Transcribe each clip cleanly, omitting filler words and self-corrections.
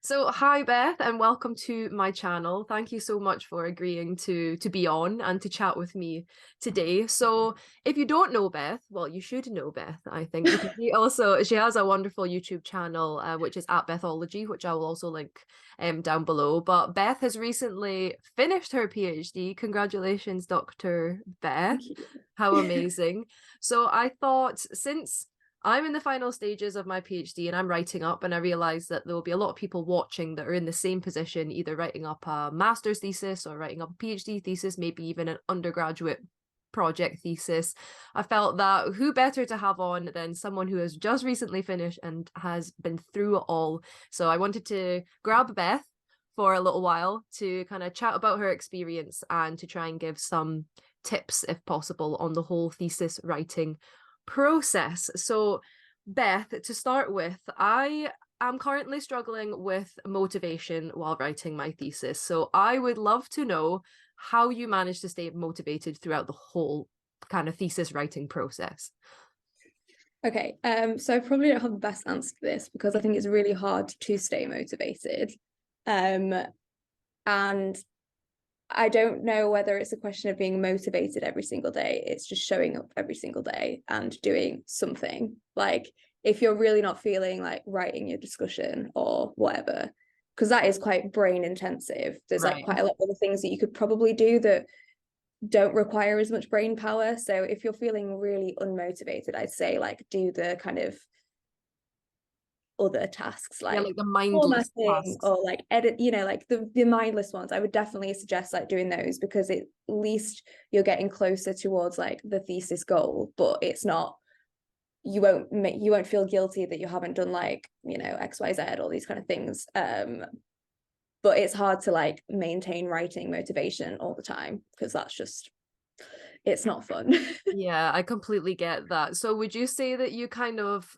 So hi Beth and welcome to my channel. Thank you so much for agreeing to be on and to chat with me today. So if you don't know Beth, well you should know Beth, I think, because she has a wonderful YouTube channel which is at Bethology, which I will also link down below. But Beth has recently finished her PhD. Congratulations, Dr. Beth. Thank you. How amazing. So I thought, since I'm in the final stages of my PhD and I'm writing up, and I realized that there will be a lot of people watching that are in the same position, either writing up a master's thesis or writing up a PhD thesis, maybe even an undergraduate project thesis. I felt that who better to have on than someone who has just recently finished and has been through it all. So I wanted to grab Beth for a little while to kind of chat about her experience and to try and give some tips, if possible, on the whole thesis writing process. So, Beth, to start with, I am currently struggling with motivation while writing my thesis. So, I would love to know how you manage to stay motivated throughout the whole kind of thesis writing process. Okay, so I probably don't have the best answer to this because I think it's really hard to stay motivated. And I don't know whether it's a question of being motivated every single day. It's just showing up every single day and doing something. Like if you're really not feeling like writing your discussion or whatever, because that is quite brain intensive. There's like quite a lot of other things that you could probably do that don't require as much brain power. So if you're feeling really unmotivated, I'd say like do the kind of other tasks like The mindless formatting tasks. or like edit, like the mindless ones. I would definitely suggest like doing those because at least you're getting closer towards like the thesis goal, but it's not, you won't feel guilty that you haven't done like, XYZ, all these kind of things. But it's hard to like maintain writing motivation all the time because it's not fun. Yeah, I completely get that. So would you say that you kind of,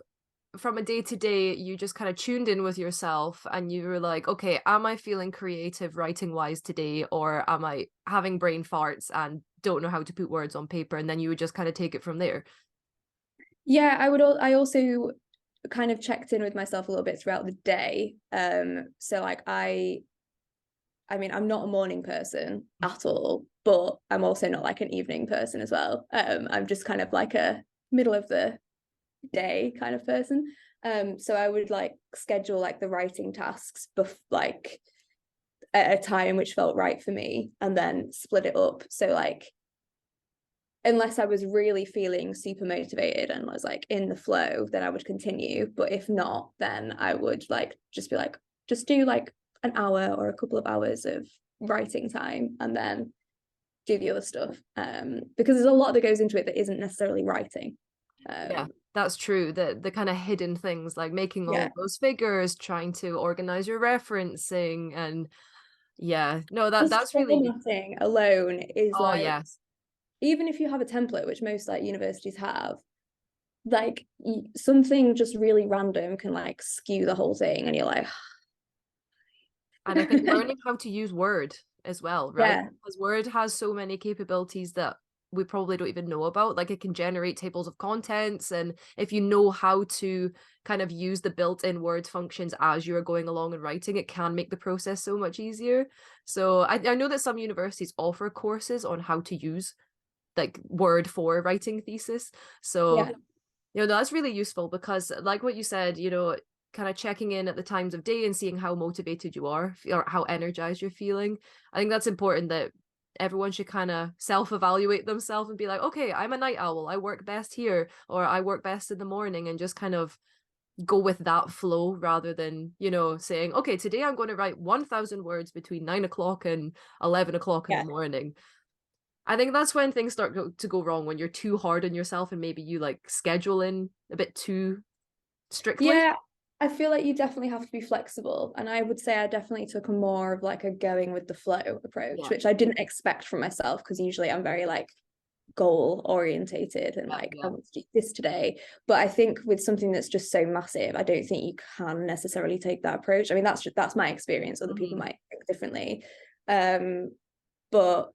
from a day to day, you just kind of tuned in with yourself and you were like, okay, am I feeling creative writing wise today, or am I having brain farts and don't know how to put words on paper? And then you would just kind of take it from there. Yeah, I also kind of checked in with myself a little bit throughout the day. So like I mean, I'm not a morning person at all, but I'm also not like an evening person as well. I'm just kind of like a middle of the day kind of person. So I would like schedule like the writing tasks like at a time which felt right for me and then split it up. So like unless I was really feeling super motivated and was like in the flow, then I would continue. But if not, then I would like just be like, just do like an hour or a couple of hours of writing time and then do the other stuff. Because there's a lot that goes into it that isn't necessarily writing. Yeah, that's true. The kind of hidden things like making all Yeah. of those figures, trying to organize your referencing, and yeah, no, Just that's really good. formatting alone is Oh like, yes. even if you have a template, which most like universities have, like something just really random can like skew the whole thing and you're like And I think learning how to use Word as well, right? yeah, Because Word has so many capabilities that we probably don't even know about. Like it can generate tables of contents, and if you know how to kind of use the built-in Word functions as you're going along and writing, it can make the process so much easier. So I know that some universities offer courses on how to use like Word for writing thesis. So yeah, that's really useful because, like what you said, kind of checking in at the times of day and seeing how motivated you are or how energized you're feeling. I think that's important, that everyone should kind of self-evaluate themselves and be like, okay, I'm a night owl. I work best here, or I work best in the morning, and just kind of go with that flow rather than, saying, okay, today I'm going to write 1,000 words between 9 o'clock and 11 o'clock in the yeah, morning. I think that's when things start to go wrong, when you're too hard on yourself and maybe you like schedule in a bit too strictly. yeah. I feel like you definitely have to be flexible, and I would say I definitely took a more of like a going with the flow approach, Yeah, which I didn't expect from myself because usually I'm very like goal orientated and yeah, like I yeah. want to do this today. But I think with something that's just so massive, I don't think you can necessarily take that approach. I mean, that's my experience. Other people Hmm. might think differently. But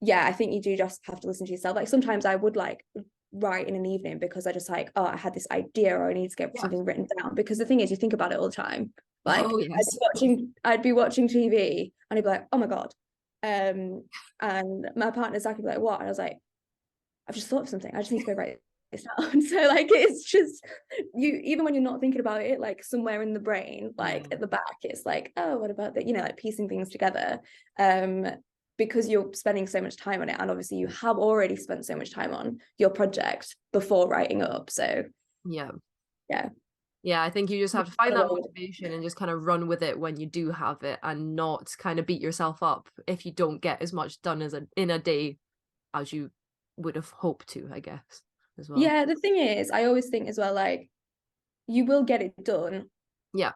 yeah, I think you do just have to listen to yourself. Like sometimes I would like write in an evening because I just like, oh, I had this idea or I need to get Yeah, something written down. Because the thing is, you think about it all the time. Like Oh yes. I'd be watching TV and I'd be like, oh my God. And my partner Zach would be like, what? And I was like, I've just thought of something. I just need to go write this down. So like it's just you, even when you're not thinking about it, like somewhere in the brain, like at the back, it's like, oh, what about that? You know, like piecing things together. Because you're spending so much time on it. And obviously you have already spent so much time on your project before writing up. So Yeah. yeah. Yeah, I think you just have to find that motivation and just kind of run with it when you do have it, and not kind of beat yourself up if you don't get as much done in a day as you would have hoped to, I guess, as well. Yeah, the thing is, I always think as well, like you will get it done. Yeah.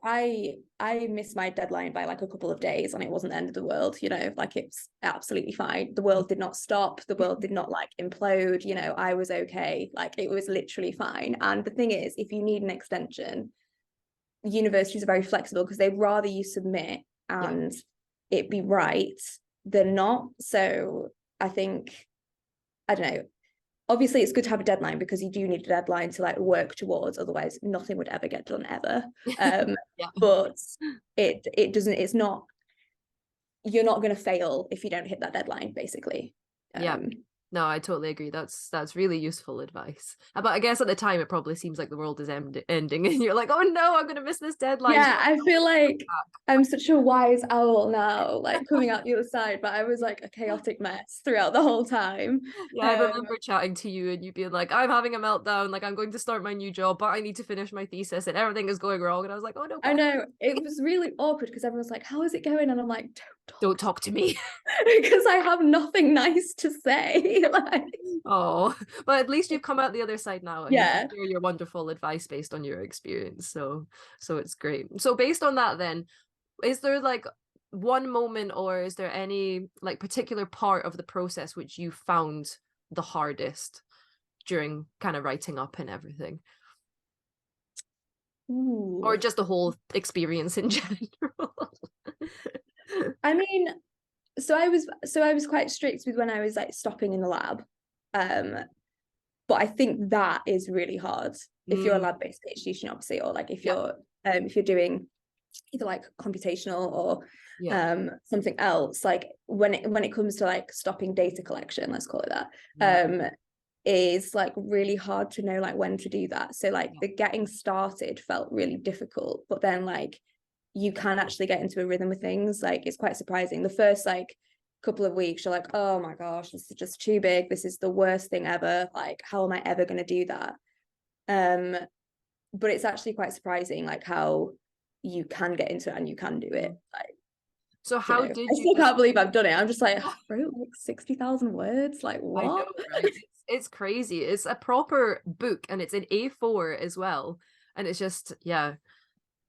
Like I missed my deadline by like a couple of days and it wasn't the end of the world, you know, like it's absolutely fine. The world did not stop, the world did not like implode, you know, I was okay. Like it was literally fine. And the thing is, if you need an extension, universities are very flexible because they'd rather you submit and it be right than not. So I think, I don't know, obviously it's good to have a deadline because you do need a deadline to like work towards, otherwise nothing would ever get done ever. But it doesn't, it's not, you're not going to fail if you don't hit that deadline, basically. No, I totally agree. That's really useful advice. But I guess at the time it probably seems like the world is ending and you're like, oh no, I'm gonna miss this deadline. Yeah, I feel like I'm such a wise owl now, like coming out the other side, but I was like a chaotic mess throughout the whole time. Yeah, I remember chatting to you and you being like, I'm having a meltdown, like I'm going to start my new job, but I need to finish my thesis and everything is going wrong. And I was like, oh no. I know, it was really awkward because everyone's like, how is it going? And I'm like, don't talk to me. Because I have nothing nice to say. Like, oh, but at least you've come out the other side now and you can share your wonderful advice based on your experience. So it's great. So based on that then, is there like one moment or is there any like particular part of the process which you found the hardest during kind of writing up and everything? Ooh. Or just the whole experience in general? I mean, so I was quite strict with when I was like stopping in the lab. But I think that is really hard if you're a lab-based PhD student, obviously, or like if you're doing either like computational or something else, like when it comes to like stopping data collection, let's call it that, is like really hard to know like when to do that. So like the getting started felt really difficult, but then like you can actually get into a rhythm with things. Like it's quite surprising. The first like couple of weeks you're like, oh my gosh, this is just too big, this is the worst thing ever, like how am I ever going to do that? But it's actually quite surprising like how you can get into it and you can do it. Like, so how did I still can't believe I've done it. I'm just like, I wrote like 60,000 words, like what? I know, right? It's crazy. It's a proper book and it's an A4 as well, and it's just it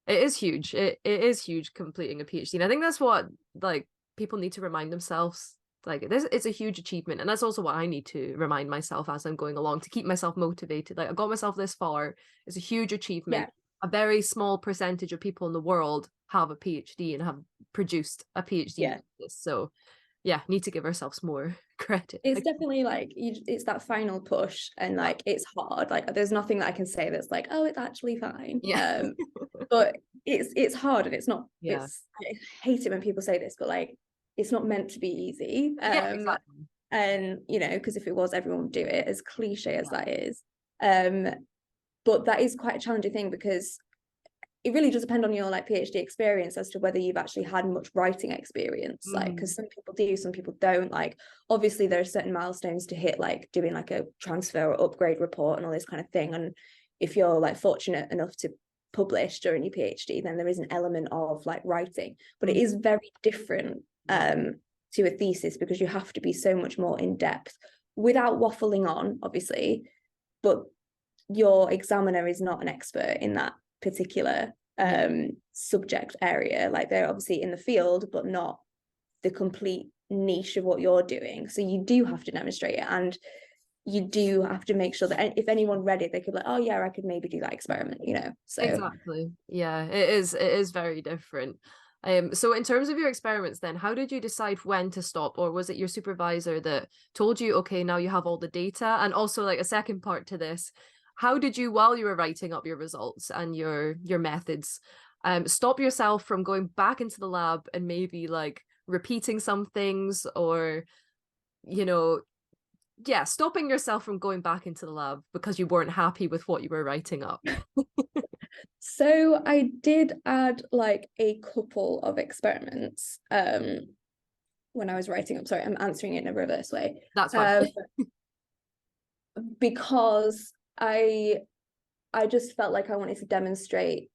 is huge. It is huge completing a PhD, and I think that's what like people need to remind themselves, like this, it's a huge achievement, and that's also what I need to remind myself as I'm going along to keep myself motivated. Like I got myself this far, it's a huge achievement. A very small percentage of people in the world have a PhD and have produced a PhD. So need to give ourselves more credit. It's definitely like it's that final push, and like it's hard. Like there's nothing that I can say that's like, oh, it's actually fine. But it's hard, and it's not. It's, I hate it when people say this, but like it's not meant to be easy. Exactly. And you know, because if it was, everyone would do it. As cliche as that is, but that is quite a challenging thing because it really does depend on your like PhD experience as to whether you've actually had much writing experience. Like, because some people do, some people don't. Like, obviously there are certain milestones to hit, like doing like a transfer or upgrade report and all this kind of thing. And if you're like fortunate enough to publish during your PhD, then there is an element of like writing, but it is very different to a thesis because you have to be so much more in depth without waffling on, obviously, but your examiner is not an expert in that particular subject area. Like they're obviously in the field but not the complete niche of what you're doing, so you do have to demonstrate it, and you do have to make sure that if anyone read it they could be like, oh yeah, I could maybe do that experiment, you know. So exactly, it is very different. So in terms of your experiments then, how did you decide when to stop, or was it your supervisor that told you, okay, now you have all the data? And also, like, a second part to this, how did you, while you were writing up your results and your methods, stop yourself from going back into the lab and maybe like repeating some things, or, you know, yeah, stopping yourself from going back into the lab because you weren't happy with what you were writing up. So I did add like a couple of experiments when I was writing up. Sorry, I'm answering it in a reverse way. That's fine. Because I just felt like I wanted to demonstrate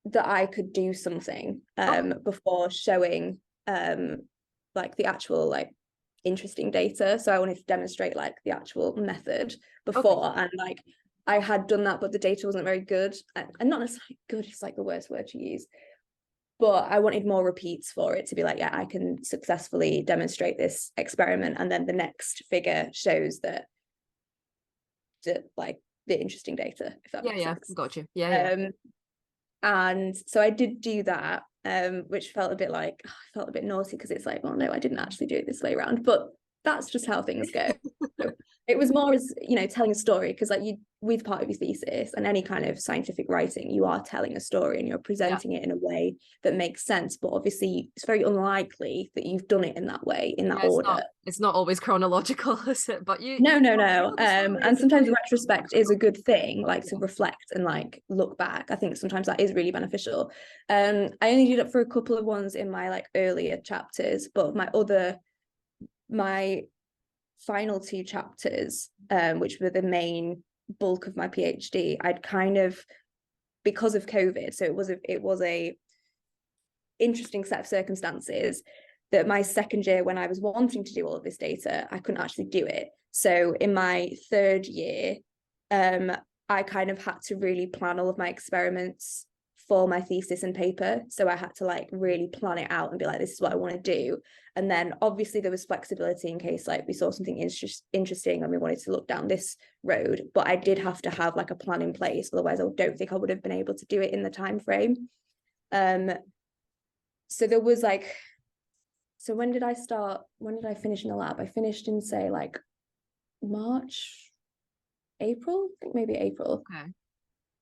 that I could do something before showing like the actual like interesting data. So I wanted to demonstrate like the actual method before, and like I had done that, but the data wasn't very good, and not necessarily good, it's like the worst word to use, but I wanted more repeats for it to be like, yeah, I can successfully demonstrate this experiment, and then the next figure shows that like the interesting data, if that makes sense. Got you. And so I did do that, which felt a bit like, I felt a bit naughty because it's like, well, no, I didn't actually do it this way around, but that's just how things go. So it was more as, you know, telling a story, because like you, with part of your thesis and any kind of scientific writing, you are telling a story and you're presenting it in a way that makes sense, but obviously it's very unlikely that you've done it in that way, in that order. It's not always chronological, is it? But you no and sometimes retrospect is a good thing, like to reflect and like look back. I think sometimes that is really beneficial. I only did it for a couple of ones in my like earlier chapters, but my final two chapters, which were the main bulk of my PhD, I'd kind of, because of COVID, so it was a interesting set of circumstances, that my second year, when I was wanting to do all of this data, I couldn't actually do it. So in my third year, I kind of had to really plan all of my experiments for my thesis and paper. So I had to like really plan it out and be like, this is what I want to do. And then obviously there was flexibility in case like we saw something interesting and we wanted to look down this road, but I did have to have like a plan in place. Otherwise, I don't think I would have been able to do it in the time frame. So there was like, so when did I finish in the lab? I finished in, say, like March, April, I think maybe April. Okay.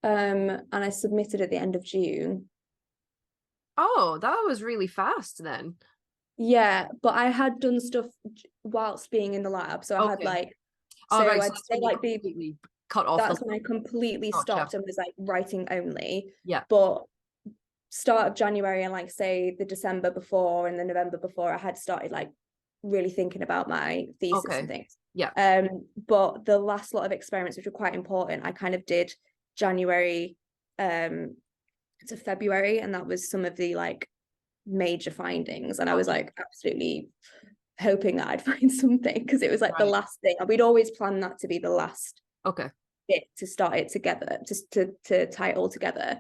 And I submitted at the end of June. Oh, that was really fast then. Yeah, but I had done stuff whilst being in the lab. So I had like, so right, I'd say like completely cut off. That's when I completely stopped and was like writing only. Yeah. But start of January and like say the December before and the November before, I had started like really thinking about my thesis and things. Yeah. But the last lot of experiments, which were quite important, I kind of did January to February, and that was some of the like major findings. And I was like absolutely hoping that I'd find something, because it was like the last thing. And we'd always planned that to be the last bit to start it together, just to tie it all together.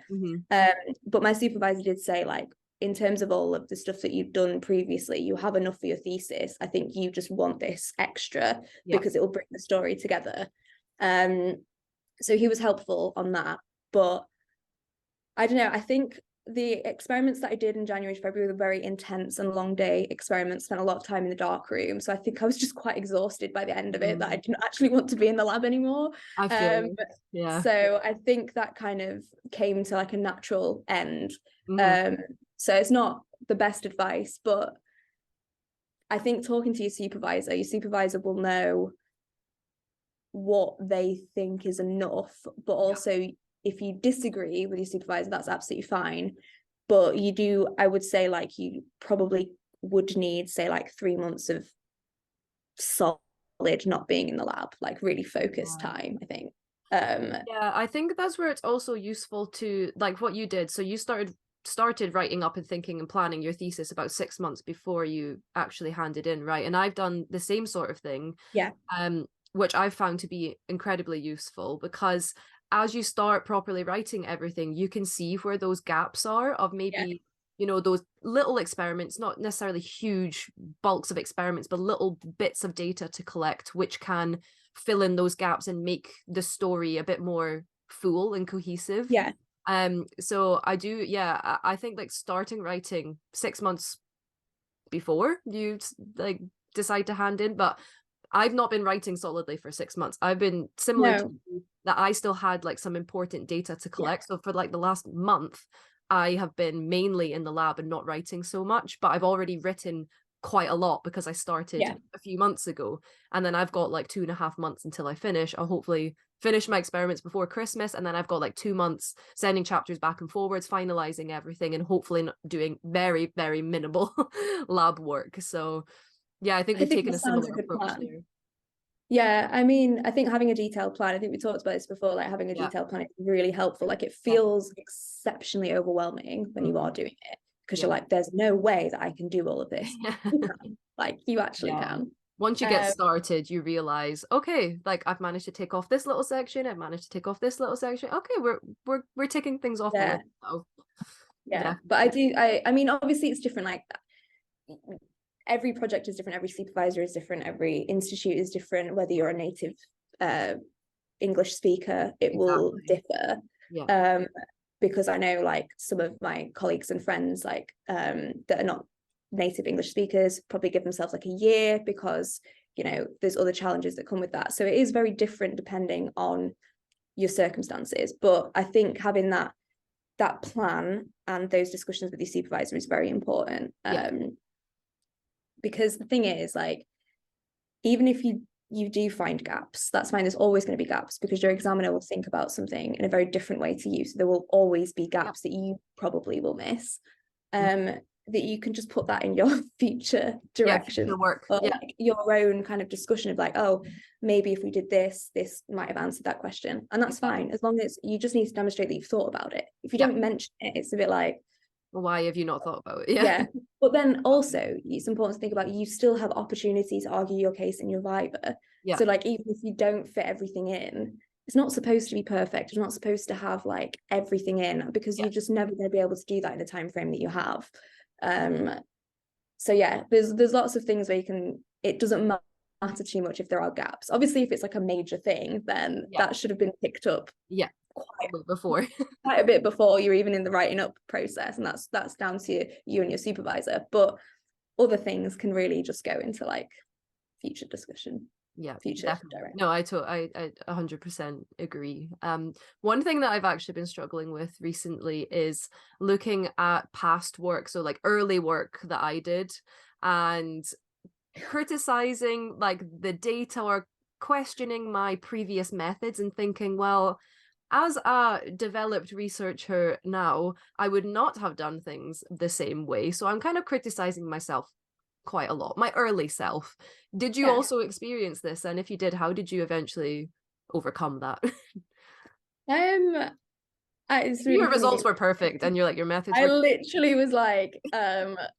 But my supervisor did say, like, in terms of all of the stuff that you've done previously, you have enough for your thesis. I think you just want this extra because it will bring the story together. So he was helpful on that. But I don't know, I think the experiments that I did in January to February were very intense and long day experiments, spent a lot of time in the dark room. So I think I was just quite exhausted by the end of it, that I didn't actually want to be in the lab anymore. I feel So I think that kind of came to like a natural end. So it's not the best advice, but I think talking to your supervisor will know what they think is enough, but also if you disagree with your supervisor, that's absolutely fine. But I would say, like, you probably would need, say, like 3 months of solid not being in the lab, like really focused time, I think. I think that's where it's also useful to, like what you did. So you started writing up and thinking and planning your thesis about 6 months before you actually handed in, right? And I've done the same sort of thing. Which I've found to be incredibly useful, because as you start properly writing everything, you can see where those gaps are of maybe, you know, those little experiments, not necessarily huge bulks of experiments, but little bits of data to collect, which can fill in those gaps and make the story a bit more full and cohesive. So I think like starting writing 6 months before you like decide to hand in, but I've not been writing solidly for 6 months. I've been similar to No. you, that I still had like some important data to Yeah. collect. So for like the last month, I have been mainly in the lab and not writing so much, but I've already written quite a lot because I started Yeah. a few months ago. And then I've got like 2.5 months until I finish. I'll hopefully finish my experiments before Christmas. And then I've got like 2 months sending chapters back and forwards, finalizing everything, and hopefully doing very, very minimal lab work. So yeah, I think I we've think taken that a sounds similar a good approach plan. there. Yeah, I mean, I think having a detailed plan, I think we talked about this before, like having a Yeah. detailed plan is really helpful. Like it Yeah. feels exceptionally overwhelming when you are doing it, because Yeah. you're like, there's no way that I can do all of this. You can. Like you actually Yeah. can. Once you get started, you realize, okay, like I've managed to take off this little section, I've managed to take off this little section. Okay, we're taking things off the Yeah, list now. yeah. Yeah. But I mean, obviously it's different, like every project is different, every supervisor is different, every institute is different, whether you're a native English speaker, it will Exactly. differ. Yeah. Because I know like some of my colleagues and friends like that are not native English speakers probably give themselves like a year, because you know there's other challenges that come with that. So it is very different depending on your circumstances. But I think having that plan and those discussions with your supervisor is very important. Yeah. Because the thing is, like, even if you do find gaps, that's fine. There's always going to be gaps, because your examiner will think about something in a very different way to you. So there will always be gaps that you probably will miss. That you can just put that in your future direction, Future work. or Yeah. like your own kind of discussion of like, oh, maybe if we did this, this might have answered that question. And that's Exactly. fine, as long as you just need to demonstrate that you've thought about it. If you Yeah. don't mention it, it's a bit like, Why have you not thought about it? Yeah. yeah. But then also it's important to think about, you still have opportunity to argue your case in your viva. Yeah. So like even if you don't fit everything in, it's not supposed to be perfect. It's not supposed to have like everything in, because Yeah. you're just never going to be able to do that in the time frame that you have. So yeah, there's lots of things where you can, it doesn't matter too much if there are gaps. Obviously, if it's like a major thing, then Yeah. that should have been picked up Yeah. Before. quite a bit before you're even in the writing up process, and that's down to you and your supervisor. But other things can really just go into like future discussion, Yeah, future definitely. direction. No, I 100% agree. One thing that I've actually been struggling with recently is looking at past work, so like early work that I did, and criticizing like the data or questioning my previous methods and thinking, well, as a developed researcher now, I would not have done things the same way. So I'm kind of criticizing myself quite a lot, my early self. Did you Yeah. also experience this? And if you did, how did you eventually overcome that? It's really Your funny. results were perfect and you're like, your methods I were literally was like,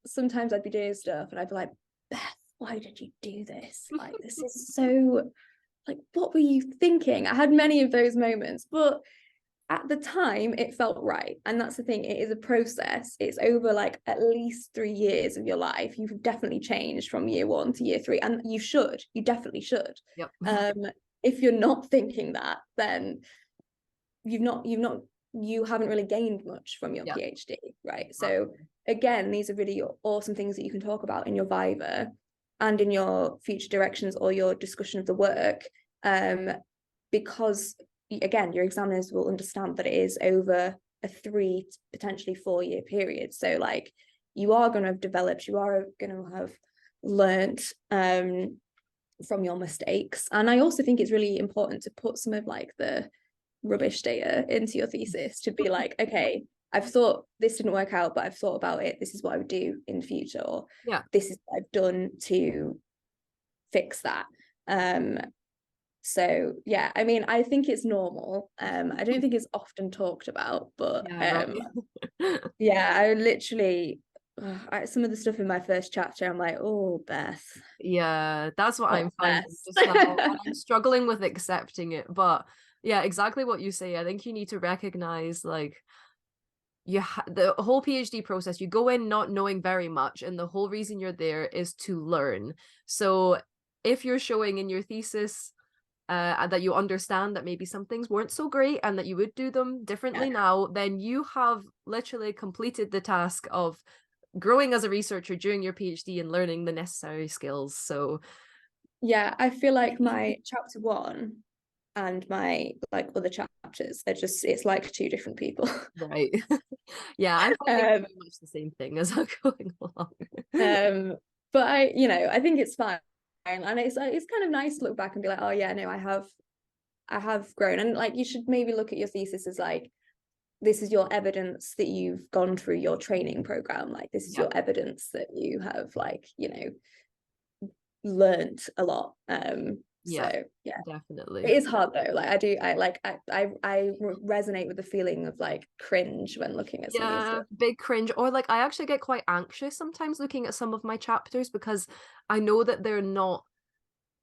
sometimes I'd be doing stuff and I'd be like, Beth, why did you do this? Like, this is so, like, what were you thinking? I had many of those moments, but at the time it felt right. And that's the thing, it is a process. It's over like at least 3 years of your life. You've definitely changed from year 1 to year 3, and you definitely should. Yep. If you're not thinking that, then you haven't really gained much from your Yeah. PhD, right? So again, these are really awesome things that you can talk about in your viva and in your future directions or your discussion of the work, because again, your examiners will understand that it is over a 3 potentially 4 year period. So like, you are going to have developed, you are going to have learnt from your mistakes. And I also think it's really important to put some of like the rubbish data into your thesis, to be like, okay, I've thought this didn't work out, but I've thought about it, this is what I would do in the future, or Yeah. this is what I've done to fix that. So yeah, I mean, I think it's normal. I don't think it's often talked about, but Yeah, right. yeah, I literally some of the stuff in my first chapter, I'm like, oh, Beth. Yeah, that's what I'm finding Best. just now. And I'm struggling with accepting it. But yeah, exactly what you say. I think you need to recognize like the whole PhD process, you go in not knowing very much, and the whole reason you're there is to learn. So if you're showing in your thesis that you understand that maybe some things weren't so great and that you would do them differently now, then you have literally completed the task of growing as a researcher during your PhD and learning the necessary skills. So Yeah, I feel like my chapter 1 and my like other chapters are just, it's like two different people. Right. Yeah, I'm finding um, pretty much the same thing as I'm going along. but I think it's fine, and it's kind of nice to look back and be like, oh yeah, no, I have grown. And like, you should maybe look at your thesis as like, this is your evidence that you've gone through your training program, like this is Yeah, your evidence that you have, like, learned a lot. yeah, So yeah, it definitely. is hard though. Like I resonate with the feeling of like cringe when looking at some of these Yeah, stuff. big cringe. Or like I actually get quite anxious sometimes looking at some of my chapters because I know that they're not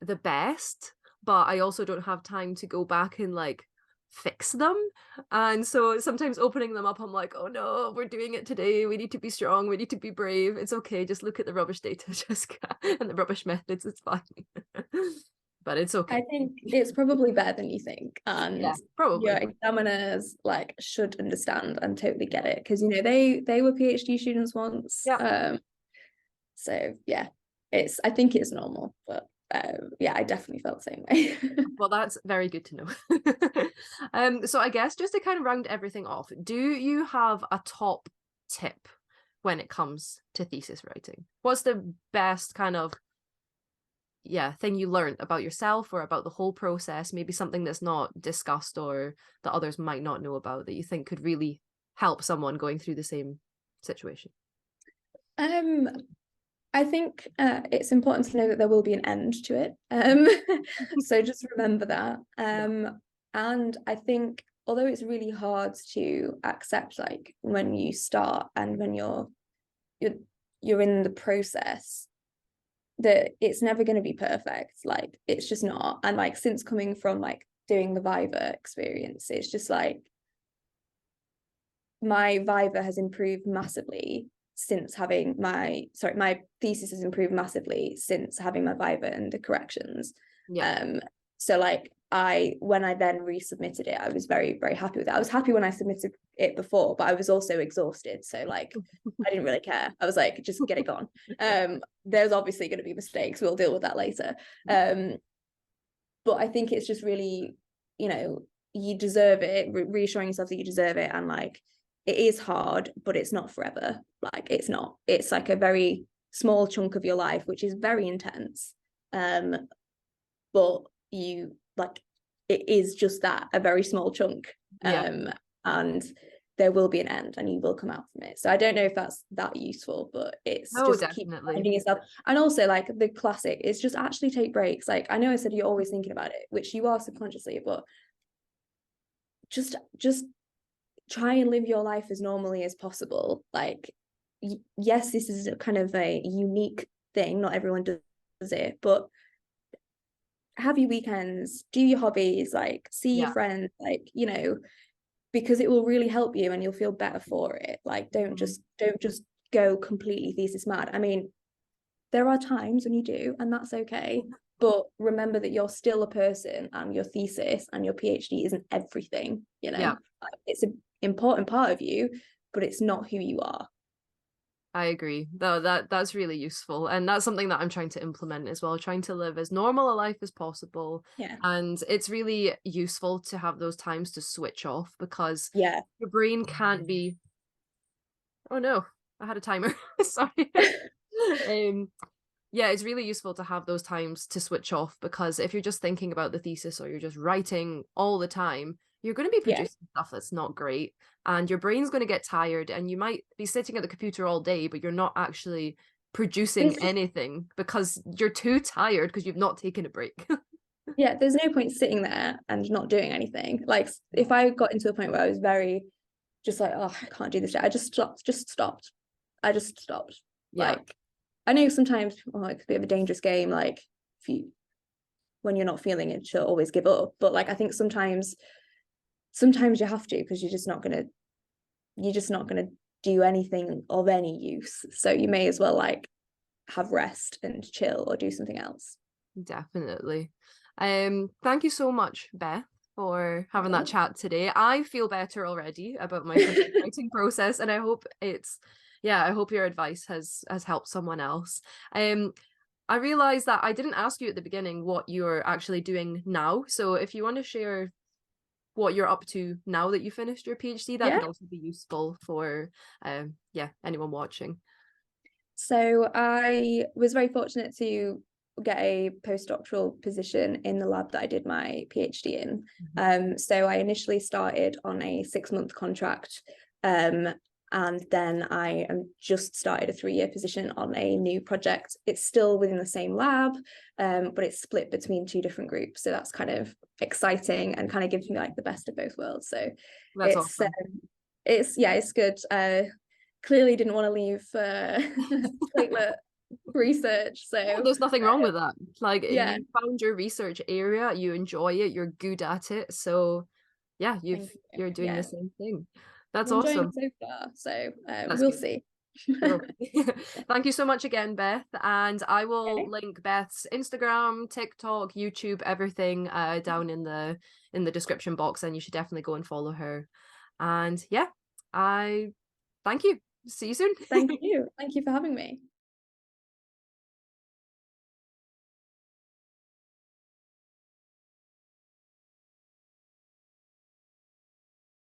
the best, but I also don't have time to go back and like fix them. And so sometimes opening them up, I'm like, oh no, we're doing it today. We need to be strong. We need to be brave. It's okay. Just look at the rubbish data, Jessica, and the rubbish methods. It's fine. But it's I okay. think it's probably better than you think, Yeah, and your probably. examiners like should understand and totally get it, because they were PhD students once. Yeah. So yeah, I think it's normal, but yeah, I definitely felt the same way. Well, that's very good to know. So I guess just to kind of round everything off, do you have a top tip when it comes to thesis writing? What's the best kind of thing you learned about yourself or about the whole process? Maybe something that's not discussed or that others might not know about that you think could really help someone going through the same situation. um, I think it's important to know that there will be an end to it. So just remember that. Yeah. And I think although it's really hard to accept, like when you start and when you're you're in the process, that it's never going to be perfect. Like it's just not. And like since coming from like doing the Viva experience, it's just like my Viva has improved massively since having my thesis has improved massively since having my Viva and the corrections. Yeah. So like when I then resubmitted it, I was very, very happy with it. I was happy when I submitted it before, but I was also exhausted. So like I didn't really care. I was like, just get it gone. There's obviously going to be mistakes. We'll deal with that later. But I think it's just really, you deserve it, reassuring yourself that you deserve it. And like, it is hard, but it's not forever. Like it's not, it's like a very small chunk of your life, which is very intense. But you like, it is just that, a very small chunk. Yeah. And there will be an end and you will come out from it. So I don't know if that's that useful, but it's Oh, just keep definitely. finding yourself. And also like the classic is just actually take breaks. Like I know I said you're always thinking about it, which you are subconsciously, but just try and live your life as normally as possible. Like yes, this is a kind of a unique thing, not everyone does it, but have your weekends, do your hobbies, like see your Yeah. friends, like because it will really help you and you'll feel better for it. Like don't just go completely thesis mad. I mean, there are times when you do, and that's okay, but remember that you're still a person and your thesis and your PhD isn't everything. Yeah. It's an important part of you, but it's not who you are. I agree. Though that's really useful. And that's something that I'm trying to implement as well, trying to live as normal a life as possible. Yeah. And it's really useful to have those times to switch off because Yeah. your brain can't be, oh no, I had a timer. Sorry. um yeah, it's really useful to have those times to switch off because if you're just thinking about the thesis or you're just writing all the time, you're going to be Yeah. producing stuff that's not great and your brain's going to get tired and you might be sitting at the computer all day, but you're not actually producing There's anything because you're too tired because you've not taken a break. yeah, there's no point sitting there and not doing anything. Like if I got into a point where I was very just like, oh, I can't do this, I just stopped. I just stopped. Yeah. Like I know sometimes it's a bit of a dangerous game, like if you when you're not feeling it, you'll always give up. But like I think sometimes you have to, because you're just not gonna do anything of any use. So you may as well like have rest and chill or do something else. Definitely. Thank you so much, Beth, for having that chat today. I feel better already about my writing process, and I hope I hope your advice has helped someone else. I realized that I didn't ask you at the beginning what you're actually doing now. So if you want to share what you're up to now that you finished your PhD, that Yeah. could also be useful for yeah, anyone watching. So I was very fortunate to get a postdoctoral position in the lab that I did my PhD in. So I initially started on a 6-month contract, and then I just started a 3-year position on a new project. It's still within the same lab, but it's split between 2 different groups. So that's kind of exciting and kind of gives me like the best of both worlds. So That's it's awesome. it's good. Clearly didn't want to leave platelet research. Oh, So there's nothing wrong with that. Like yeah, you found your research area, you enjoy it, you're good at it. So yeah, thank you. you're doing the Yeah, same thing. I'm That's enjoying awesome. it so far. So That's we'll good. see. Cool. Thank you so much again, Beth. And I will Okay. link Beth's Instagram, TikTok, YouTube, everything down in the description box, and you should definitely go and follow her. And yeah, I thank you. See you soon. Thank you. Thank you for having me.